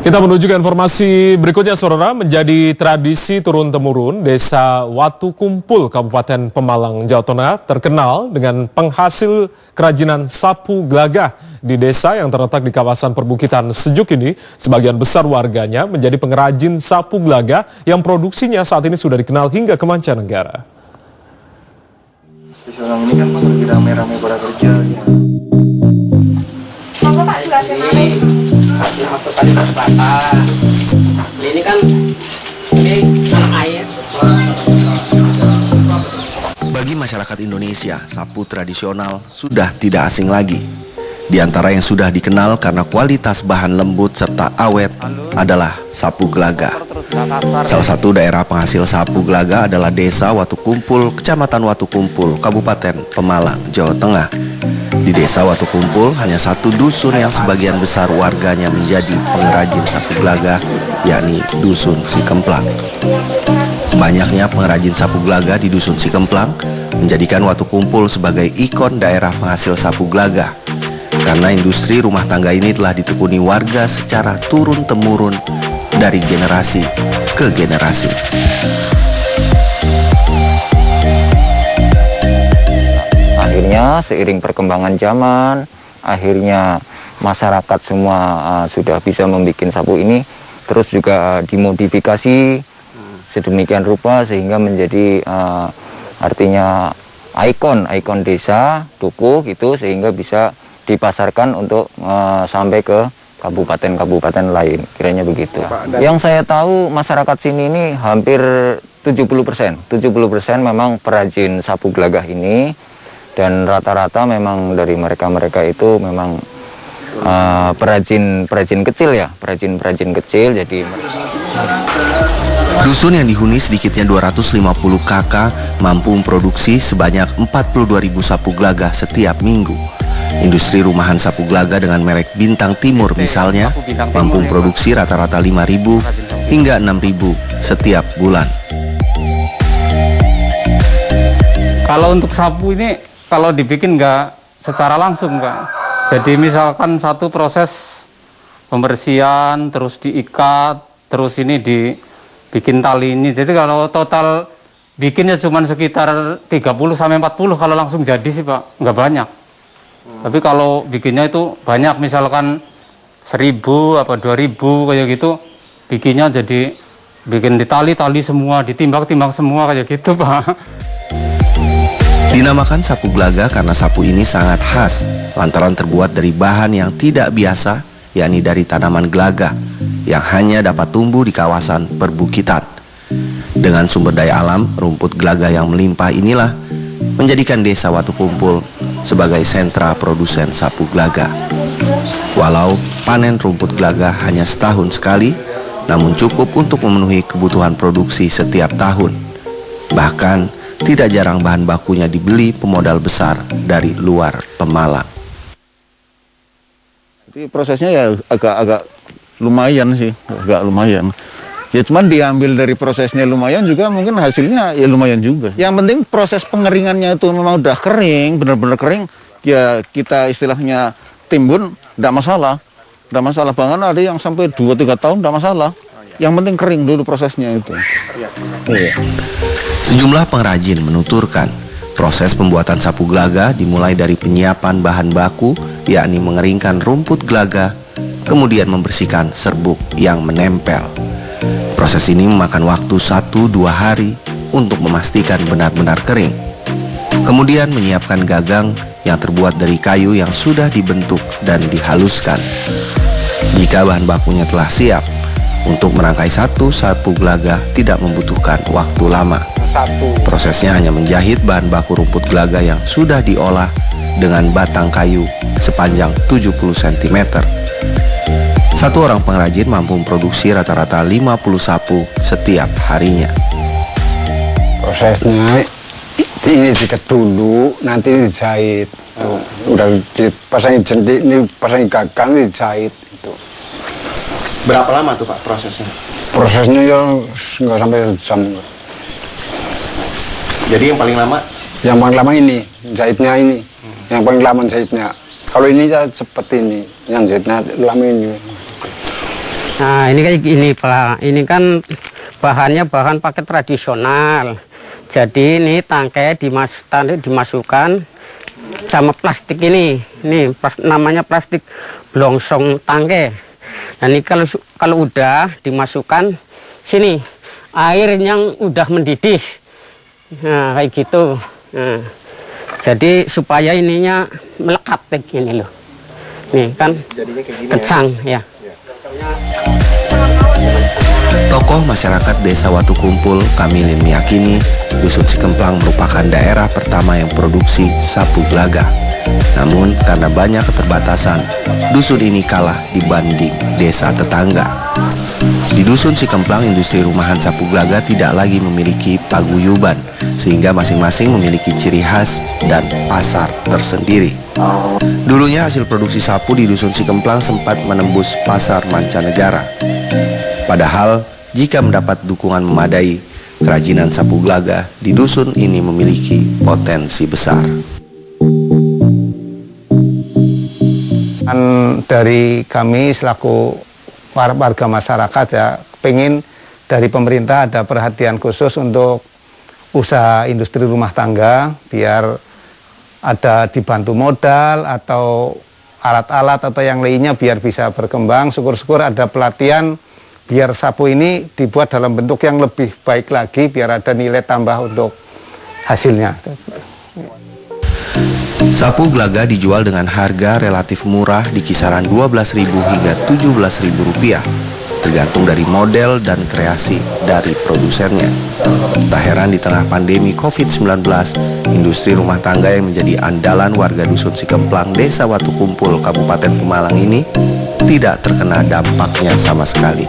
Kita menuju ke informasi berikutnya, saudara. Menjadi tradisi turun-temurun, Desa Watu Kumpul, Kabupaten Pemalang, Jawa Tengah terkenal dengan penghasil kerajinan sapu gelagah. Di desa yang terletak di kawasan perbukitan sejuk ini, sebagian besar warganya menjadi pengrajin sapu gelagah yang produksinya saat ini sudah dikenal hingga ke mancanegara. Seorang ini kan lagi rame-rame pada kerja. Masuk kali selatan. Ini kan tanah air. Bagi masyarakat Indonesia, sapu tradisional sudah tidak asing lagi. Di antara yang sudah dikenal karena kualitas bahan lembut serta awet adalah sapu gelagah. Salah satu daerah penghasil sapu gelagah adalah Desa Watu Kumpul, Kecamatan Watu Kumpul, Kabupaten Pemalang, Jawa Tengah. Di Desa Watu Kumpul hanya satu dusun yang sebagian besar warganya menjadi pengrajin sapu gelagah, yakni Dusun Sikemplang. Banyaknya pengrajin sapu gelagah di Dusun Sikemplang menjadikan Watu Kumpul sebagai ikon daerah penghasil sapu gelagah. Karena industri rumah tangga ini telah ditekuni warga secara turun-temurun dari generasi ke generasi. Akhirnya seiring perkembangan zaman, akhirnya masyarakat semua sudah bisa membuat sapu ini, terus juga dimodifikasi sedemikian rupa sehingga menjadi artinya ikon desa, dukuh gitu, sehingga bisa dipasarkan untuk sampai ke kabupaten-kabupaten lain, kiranya begitu. Yang saya tahu masyarakat sini ini hampir 70% memang perajin sapu gelagah ini, dan rata-rata memang dari mereka itu memang perajin kecil ya, perajin kecil. Jadi dusun yang dihuni sedikitnya 250 kakak mampu memproduksi sebanyak 42.000 sapu gelagah setiap minggu. Industri rumahan sapu gelagah dengan merek Bintang Timur misalnya mampu memproduksi rata-rata 5.000 hingga 6.000 setiap bulan. Kalau untuk sapu ini, kalau dibikin nggak secara langsung, Kak. Jadi misalkan satu proses pembersihan, terus diikat, terus ini dibikin tali ini. Jadi kalau total bikinnya cuma sekitar 30-40 kalau langsung jadi sih, Pak, nggak banyak. Tapi kalau bikinnya itu banyak, misalkan 1.000 apa 2.000 kayak gitu, bikinnya jadi bikin ditali-tali semua, ditimbang-timbang semua kayak gitu, Pak. Dinamakan sapu gelagah karena sapu ini sangat khas lantaran terbuat dari bahan yang tidak biasa, yakni dari tanaman gelagah yang hanya dapat tumbuh di kawasan perbukitan. Dengan sumber daya alam, rumput gelagah yang melimpah inilah menjadikan Desa Watu Kumpul sebagai sentra produsen sapu gelagah. Walau panen rumput gelagah hanya setahun sekali, namun cukup untuk memenuhi kebutuhan produksi setiap tahun. Bahkan tidak jarang bahan bakunya dibeli pemodal besar dari luar Pemalang. Jadi prosesnya ya agak lumayan sih, agak lumayan. Ya cuman diambil dari prosesnya lumayan juga, mungkin hasilnya ya lumayan juga. Yang penting proses pengeringannya itu memang udah kering, benar-benar kering, ya kita istilahnya timbun, tidak masalah. Tidak masalah, bahkan ada yang sampai 2-3 tahun tidak masalah. Yang penting kering dulu prosesnya itu. Iya. Sejumlah pengrajin menuturkan proses pembuatan sapu gelagah dimulai dari penyiapan bahan baku, yakni mengeringkan rumput gelagah, kemudian membersihkan serbuk yang menempel. Proses ini memakan waktu 1-2 hari untuk memastikan benar-benar kering. Kemudian menyiapkan gagang yang terbuat dari kayu yang sudah dibentuk dan dihaluskan. Jika bahan bakunya telah siap, untuk merangkai satu sapu gelagah tidak membutuhkan waktu lama. Prosesnya hanya menjahit bahan baku rumput gelagah yang sudah diolah dengan batang kayu sepanjang 70 cm. Satu orang pengrajin mampu memproduksi rata-rata 50 sapu setiap harinya. Prosesnya ini diikat dulu, nanti dijahit. Tuh, udah dipasangin jentik, ini pasangin gagang, dijahit. Itu. Berapa lama tuh Pak prosesnya? Prosesnya ya nggak sampai jam. Jadi yang paling lama? Yang paling lama ini, jahitnya ini. Yang paling lama jahitnya. Kalau ini ya cepet ini, yang jahitnya lama ini. Nah ini kayak gini Pak, ini kan bahannya bahan pakai tradisional. Jadi ini tangkai dimasukkan sama plastik ini namanya plastik blongsong tangkai. Nah ini kalau udah dimasukkan sini air yang udah mendidih, nah kayak gitu. Nah, jadi supaya ininya melekat kayak gini loh. Nih kan kecang ya. Tokoh masyarakat Desa Watu Kumpul, Kamilin meyakini Dusun Cikemplang merupakan daerah pertama yang produksi sapu glaga. Namun karena banyak keterbatasan, dusun ini kalah dibanding desa tetangga. Di Dusun Cikemplang, industri rumahan sapu glaga tidak lagi memiliki paguyuban, sehingga masing-masing memiliki ciri khas dan pasar tersendiri. Dulunya hasil produksi sapu di Dusun Cikemplang sempat menembus pasar mancanegara. Padahal jika mendapat dukungan memadai, kerajinan sapu glaga di dusun ini memiliki potensi besar. Dari kami selaku warga masyarakat ya, pengen dari pemerintah ada perhatian khusus untuk usaha industri rumah tangga, biar ada dibantu modal atau alat-alat atau yang lainnya biar bisa berkembang. Syukur-syukur ada pelatihan biar sapu ini dibuat dalam bentuk yang lebih baik lagi, biar ada nilai tambah untuk hasilnya. Sapu glaga dijual dengan harga relatif murah di kisaran Rp12.000 hingga Rp17.000, tergantung dari model dan kreasi dari produsennya. Tak heran di tengah pandemi COVID-19, industri rumah tangga yang menjadi andalan warga Dusun Cikemplang, Desa Watu Kumpul, Kabupaten Pemalang ini tidak terkena dampaknya sama sekali.